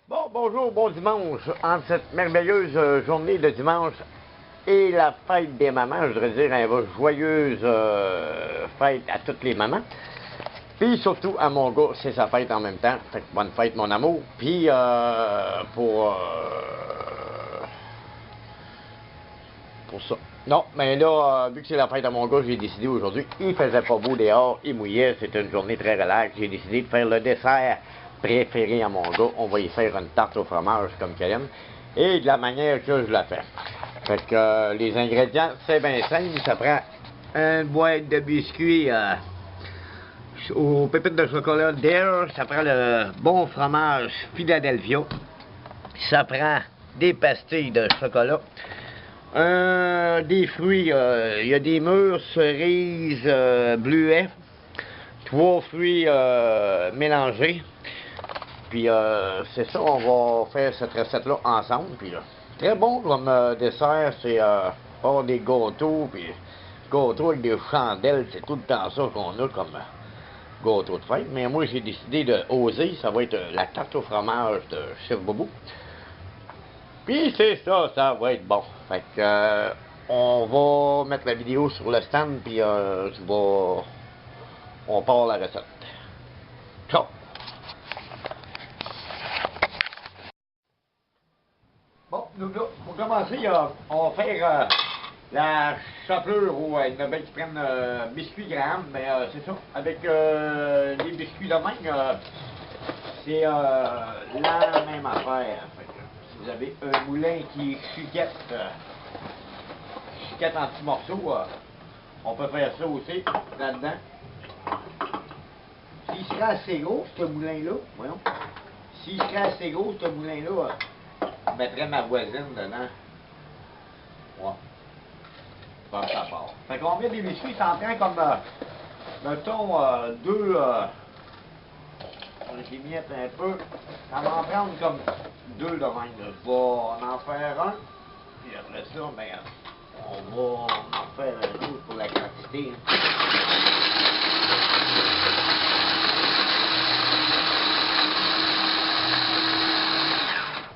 Bon, bonjour, bon dimanche. En cette merveilleuse journée de dimanche et la fête des mamans, je voudrais dire une joyeuse fête à toutes les mamans. Puis surtout à mon gars, c'est sa fête en même temps. Fait que bonne fête, mon amour. Puis pour ça. Non, mais là, vu que c'est la fête à mon gars, j'ai décidé aujourd'hui, il faisait pas beau dehors, il mouillait, c'était une journée très relaxe. J'ai décidé de faire le dessert préféré à mon gars. On va y faire une tarte au fromage comme qu'elle aime. Et de la manière que je la fais. Fait que les ingrédients, c'est bien simple. Ça prend une boîte de biscuits aux pépites de chocolat Dare. Ça prend le bon fromage Philadelphia. Ça prend des pastilles de chocolat. Des fruits, il y a des mûres, cerises, bleuets, 3 fruits mélangés. Puis c'est ça, on va faire cette recette-là ensemble. Puis très bon comme dessert, c'est avoir des gâteaux, puis gâteaux avec des chandelles, c'est tout le temps ça qu'on a comme gâteau de fête. Mais moi j'ai décidé de oser, ça va être la tarte au fromage de Chef Bobo. Puis c'est ça, ça va être bon. Fait que on va mettre la vidéo sur le stand, puis on part la recette. Ciao! Bon, nous, là, pour commencer, on va faire la chapelure où il y en a qui prennent biscuits Graham, mais c'est ça. Avec les biscuits de même, c'est la même affaire. Fait que, si vous avez un moulin qui chiquette en petits morceaux, on peut faire ça aussi là-dedans. S'il serait assez gros, ce moulin-là, voyons. S'il serait assez gros, ce moulin-là, je mettrais ma voisine dedans. Ouais. Bon, ça part. Fait qu'on met des biscuits, ça en prend comme, mettons, deux, je les miette un peu. Ça va en prendre comme deux de même. Je vais en faire un, puis après ça, ben, on va en faire un autre pour la quantité.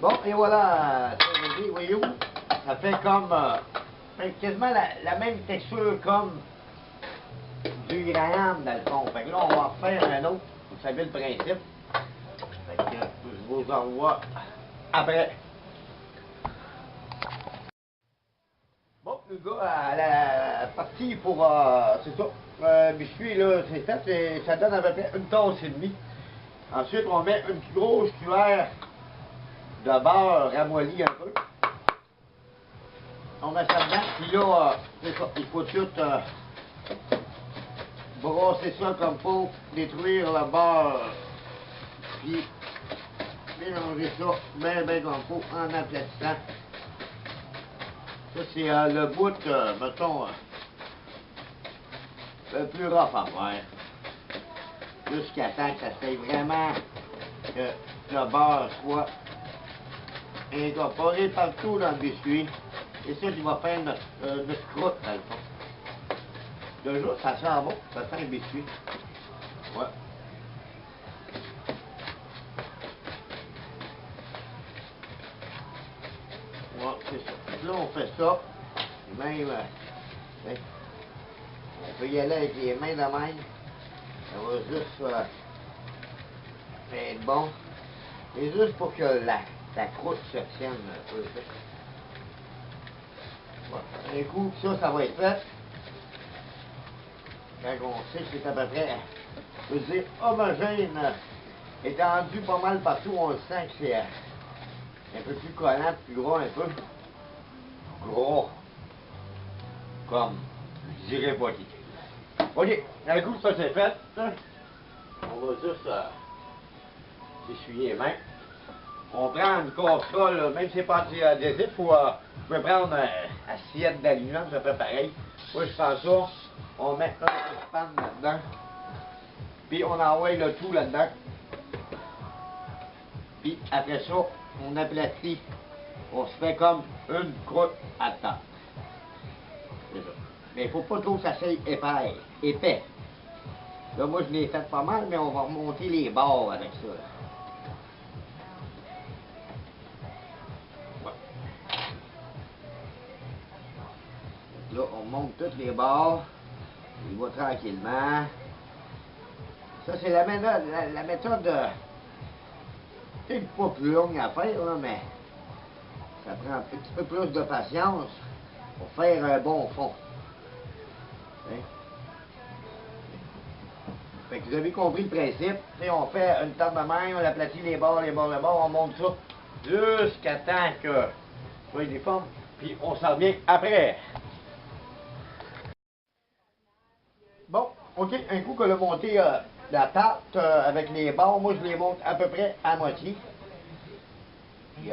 Bon, et voilà, c'est voyez-vous, ça fait comme, quasiment la même texture comme du Graham dans le fond. Fait que là, on va en faire un autre, vous savez le principe. Fait que je vous envoie après. Bon, le gars, à la partie pour, c'est ça, biscuit, là, c'est fait, ça donne à peu près une tasse et demie. Ensuite, on met une plus grosse cuillère de beurre ramolli un peu. On met ça dedans, puis là, c'est ça, il faut tout brasser ça comme pour détruire le beurre, puis mélanger ça bien comme faut en aplatissant. Ça, c'est le bout, mettons, le plus rough à faire. Jusqu'à temps que ça fait vraiment que le beurre soit incorporé partout dans le biscuit. Et ça, tu vas faire notre croûte dans le fond. Déjà, ça sent bon, ça sent le biscuit. Ouais. Ouais, c'est ça. Là, on fait ça. Même, on peut y aller avec les mains de même. Ça va juste être bon. Et juste pour que la croûte se tienne un peu. Voilà. Un coup, ça va être fait. Quand on sait que c'est à peu près, je veux dire, homogène, étendu pas mal partout, on le sent que c'est un peu plus collant, plus gros un peu. Gros. Comme, je dirais pas qui. Ok, un coup, ça c'est fait. On va juste s'essuyer les mains. On prend une casserole, même si c'est pas anti-adhésif, vous pouvez prendre une assiette d'aluminium, c'est à peu près pareil. Moi, je prends ça, on met un petit pan là-dedans, puis on envoie le tout là-dedans. Puis après ça, on aplatit, on se fait comme une croûte à tarte. C'est ça. Mais il ne faut pas trop que ça soit épais. Là, moi, je l'ai fait pas mal, mais on va remonter les bords avec ça. Là. Là, on monte tous les bords. Il va tranquillement. Ça, c'est la méthode peut-être pas plus longue à faire, là, mais ça prend un petit peu plus de patience pour faire un bon fond. Hein? Fait que vous avez compris le principe. T'sais, on fait une table de même, on aplatit les bords, on monte ça jusqu'à temps que soit des formes, puis on s'en revient après. Bon, ok, un coup qu'on a monté la tarte avec les bords, moi je les monte à peu près à moitié. Puis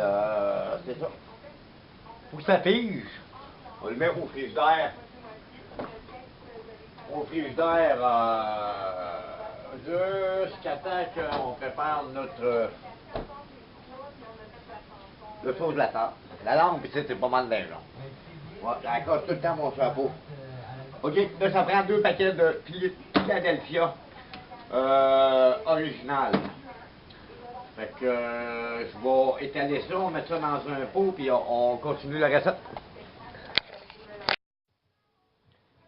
c'est ça. Pour que ça fige, on le met au frigidaire. Au frigidaire jusqu'à temps qu'on prépare le sauce de la tarte. La langue, puis c'est pas mal d'argent. Ouais, j'accroche tout le temps mon chapeau. OK, là, ça prend 2 paquets de Philadelphia original. Fait que je vais étaler ça, on met ça dans un pot, puis on continue la recette.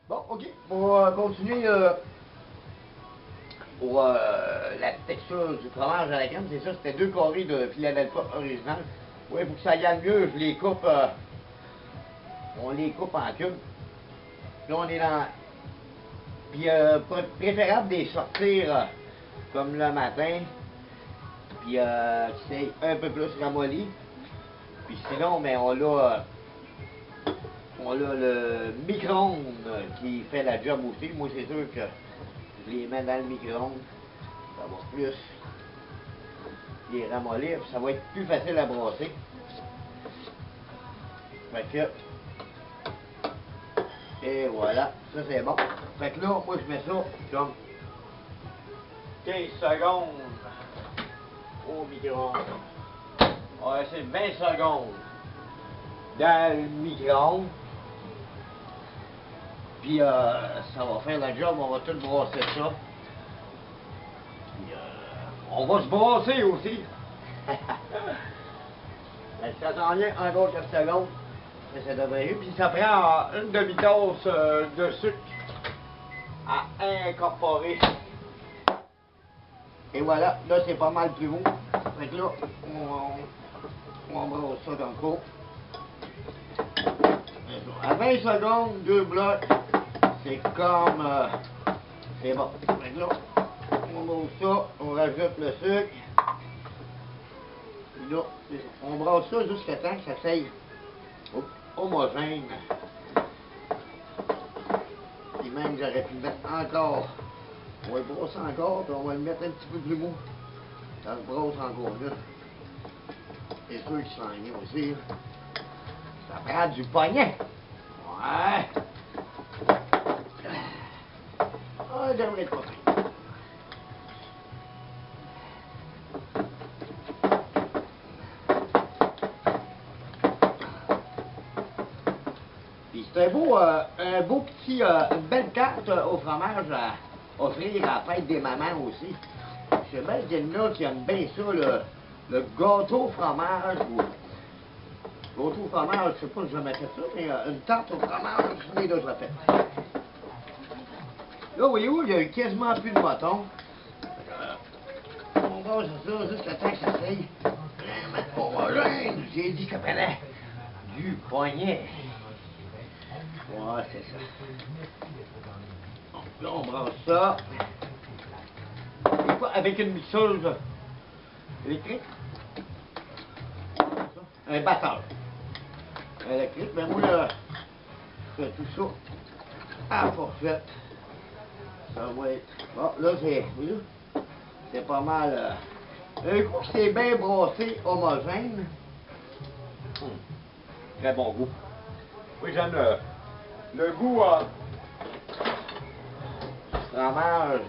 Bon, OK, pour continuer pour la texture du fromage à la crème, c'est ça, c'était 2 carrés de Philadelphia original. Oui, pour que ça aille mieux, je les coupe, on les coupe en cubes. Là, on est dans... Puis, préférable de les sortir comme le matin, puis c'est un peu plus ramolli. Puis sinon, mais on a le micro-ondes qui fait la job aussi. Moi, c'est sûr que je les mets dans le micro-ondes. Ça va plus les ramollir, puis ça va être plus facile à brasser. Fait que... Et voilà, ça c'est bon. Fait que là, moi je mets ça comme 15 secondes au micro-ondes. Ouais, c'est 20 secondes dans le micro-ondes. Puis ça va faire la job, on va tout brasser ça. Puis on va se brasser aussi. Ça s'en vient encore 4 secondes. Ça devrait être. Puis ça prend une demi-tasse de sucre à incorporer. Et voilà, là c'est pas mal plus haut. Fait que là, on brosse ça dans le pot. À 20 secondes, 2 blocs, c'est comme... c'est bon. Fait que là, on brosse ça, on rajoute le sucre. Puis là, on brosse ça jusqu'à temps que ça s'aille homogène. Et même j'aurais pu le mettre encore. On va le brosser encore, puis on va le mettre un petit peu plus mou. Ça se brosse encore mieux. C'est sûr qu'il s'en vient aussi. Ça prend du poignet. Ouais. Ah, j'aimerais pas faire. C'est un beau petit, une belle carte au fromage à offrir à la fête des mamans aussi. Je sais bien qu'il y en a qui aiment bien ça, le gâteau fromage ou... Gâteau fromage, je sais pas si j'ai jamais fait ça, mais une tarte au fromage, je l'ai déjà fait. Là, voyez-vous, il y a quasiment plus de bâton. On va ça jusqu'à temps que ça s'aille. Homogène, j'ai dit que fallait du poignet. Ouais, c'est ça. Donc là, on brasse ça. Et quoi, avec une mixeuse électrique? Un batteur électrique. Mais moi, là, je fais tout ça à la fourchette. Ça va être... Bon, là, c'est pas mal... Un coup que c'est bien brassé, homogène. Très bon goût. Oui, j'aime le goût fromage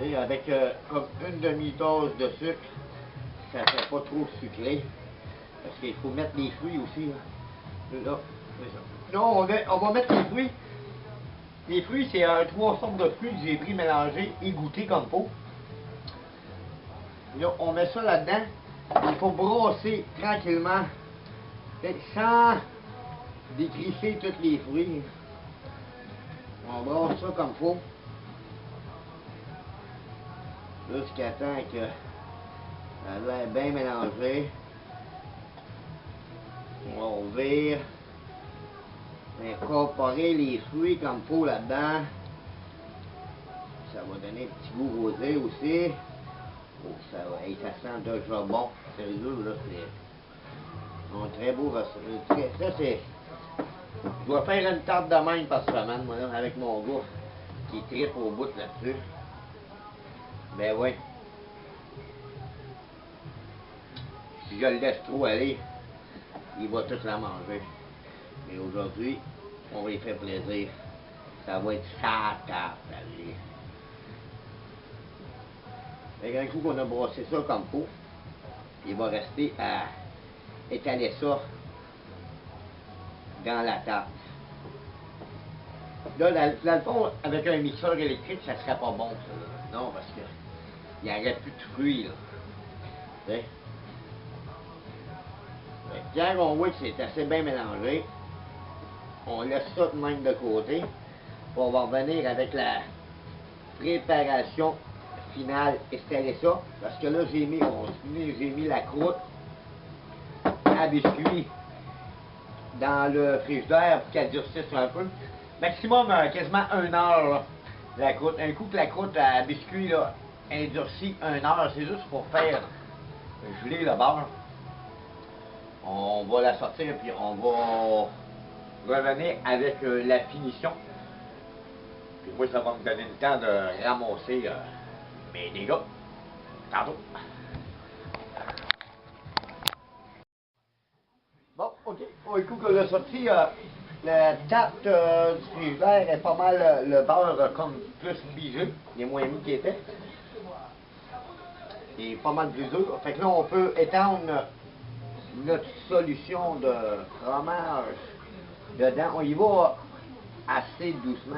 et avec comme une demi-tasse de sucre, ça fait pas trop sucré parce qu'il faut mettre les fruits aussi. Là, c'est ça. Non, on va mettre les fruits. Les fruits, c'est 3 sortes de fruits que j'ai pris mélangés, égouttés comme faut. Là, on met ça là-dedans. Il faut brasser tranquillement, sans décrisser tous les fruits. On brasse ça comme faut. Jusqu'à temps que ça doit être bien mélangé. On va ouvrir. Incorporer les fruits comme faut là-dedans. Ça va donner un petit goût rosé aussi. Oh, ça sent déjà bon. Sérieux, là, c'est un très beau restaurant. Ça, c'est... Je dois faire une tarte de même par semaine, moi, là, avec mon gars, qui tripe au bout là-dessus. Ben oui. Si je le laisse trop aller, il va tout la manger. Mais aujourd'hui, on va lui faire plaisir. Ça va être sa tarte, allez. Fait qu'un coup qu'on a brossé ça comme faut, il va rester à étaler ça dans la tarte. Là, dans le fond, avec un mixeur électrique, ça serait pas bon, ça. Non, parce que il n'y aurait plus de fruits, là. Tu sais? Quand on voit que c'est assez bien mélangé, on laisse ça de même de côté. Puis on va revenir avec la préparation finale, installer ça. Parce que là, j'ai mis la croûte à biscuit dans le frigidaire pour qu'elle durcisse un peu. Maximum quasiment 1 heure, là, la croûte. Un coup que la croûte à biscuit là, endurcit 1 heure, c'est juste pour faire geler le beurre. On va la sortir puis on va revenir avec la finition. Puis moi, ça va me donner le temps de ramasser mes dégâts. Tantôt. Bon, ok. Au coup que j'ai sorti, la tarte du frigidaire est pas mal, le beurre comme plus ligé, il est moins mis qu'il était. Il est pas mal plus dur. Fait que là, on peut étendre notre solution de fromage dedans. On y va assez doucement.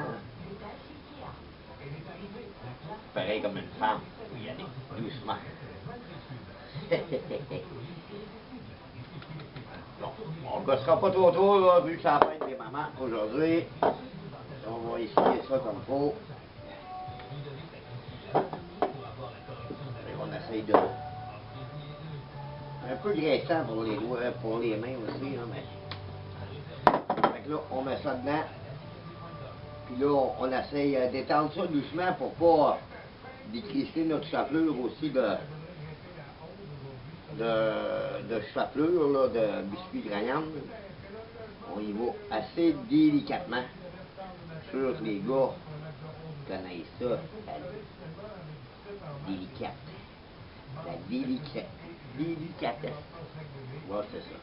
Pareil comme une femme. Il y a des doucement. Bon, on ne gossera pas trop tôt, là, vu que ça va être des mamans aujourd'hui. On va essayer ça comme il faut. Et on essaye de... Un peu graissant pour les doigts, pour les mains aussi, là, mais... Fait que là, on met ça dedans. Puis là, on essaye d'étendre ça doucement pour pas décrisser notre chapelure aussi de chapelure, là, de biscuits graillants. On y va assez délicatement. Sûr que les gars connaissent ça, la délicate. La délicatesse. Ouais, c'est ça.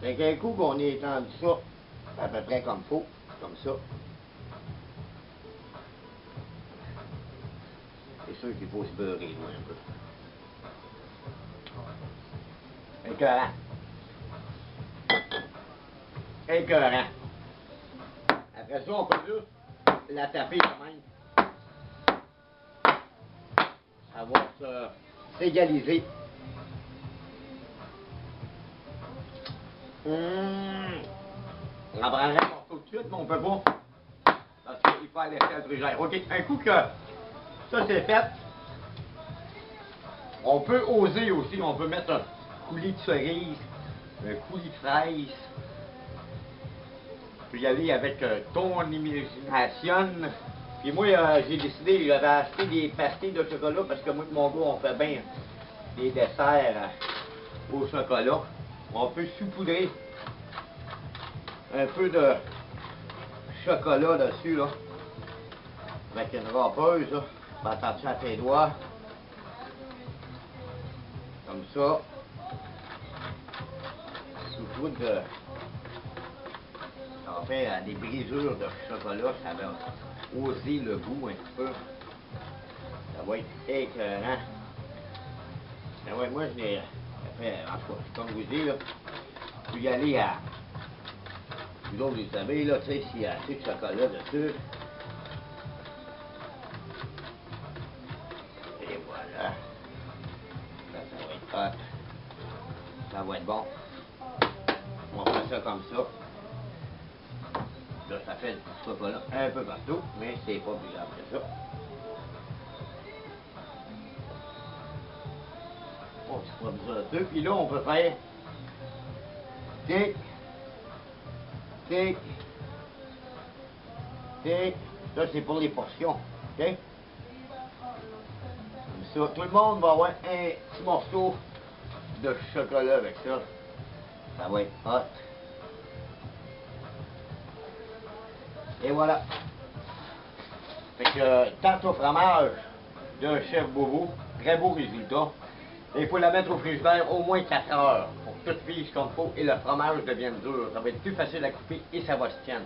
Fait qu'un coup qu'on ait étendu ça, à peu près comme faut, comme ça. C'est sûr qu'il faut se beurrer, là, un peu. Écœurant. Écœurant. Après ça, on peut juste la taper quand même. Ça va s'égaliser. On en prendrait un morceau tout de suite, mais on peut pas. Parce qu'il faut aller laisser le frigère. OK, un coup que ça c'est fait, on peut oser aussi. On peut mettre un coulis de cerise, un coulis de fraise. On peut y aller avec ton imagination. Puis moi, j'ai décidé, j'avais acheté des pastilles de chocolat parce que moi et mon gars, on fait bien des desserts au chocolat. On peut saupoudrer un peu de chocolat dessus, là, avec une râpeuse, là. Tu vas attacher à tes doigts, comme ça. Saupoudre, ça va faire des brisures de chocolat, ça va oser le goût un petit peu. Ça va être écœurant. Ben ouais, moi, je l'ai... Après, en tout cas, comme je vous dis, là, je peux y aller à... Vous autres, vous savez, là, tu sais, s'il y a assez de chocolat dessus. Et voilà. Ça va être hot. Ça Ça va être bon. On va faire ça comme ça. Là, ça fait du chocolat un peu partout, mais c'est pas plus grave que ça. On se fera besoin de deux. Puis là, on peut faire tic, tic, tic. Ça, c'est pour les portions. OK? Comme ça, tout le monde va avoir un petit morceau de chocolat avec ça. Ça va être hot. Et voilà. Fait que, tarte au fromage d'un chef Bobo, très beau résultat. Et il faut la mettre au frigidaire au moins 4 heures pour que tout fige comme il faut et le fromage devienne dur. Ça va être plus facile à couper et ça va se tenir.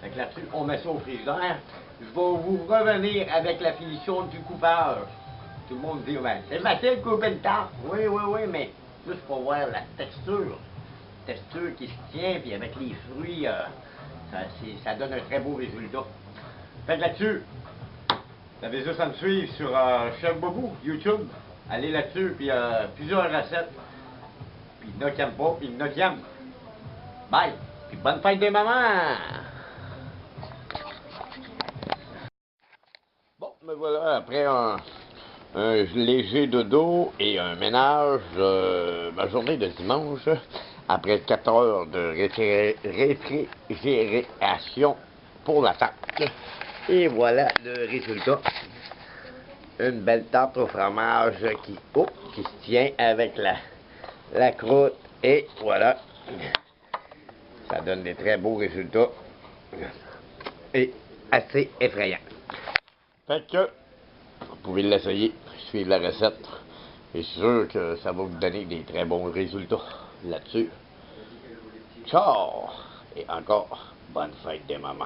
Fait que là-dessus, on met ça au frigidaire. Je vais vous revenir avec la finition du coupage. Tout le monde dit, ben, c'est facile de couper une tarte. Oui, oui, oui, mais juste pour voir la texture. Texture qui se tient, puis avec les fruits, ça donne un très beau résultat. Fait que là-dessus, vous avez juste à me suivre sur Chef Bobo, YouTube. Allez là-dessus, puis plusieurs recettes. Puis il y en a qui n'aiment pas, puis il y en a qui aiment. Bye! Puis bonne fête des mamans! Bon, me voilà, après un léger dodo et un ménage, ma journée de dimanche, après 4 heures de réfrigération pour la tarte. Et voilà le résultat. Une belle tarte au fromage qui se tient avec la croûte. Et voilà. Ça donne des très beaux résultats. Et assez effrayants. Fait que, vous pouvez l'essayer, suivre la recette. Et c'est sûr que ça va vous donner des très bons résultats là-dessus. Ciao! Et encore, bonne fête des mamans.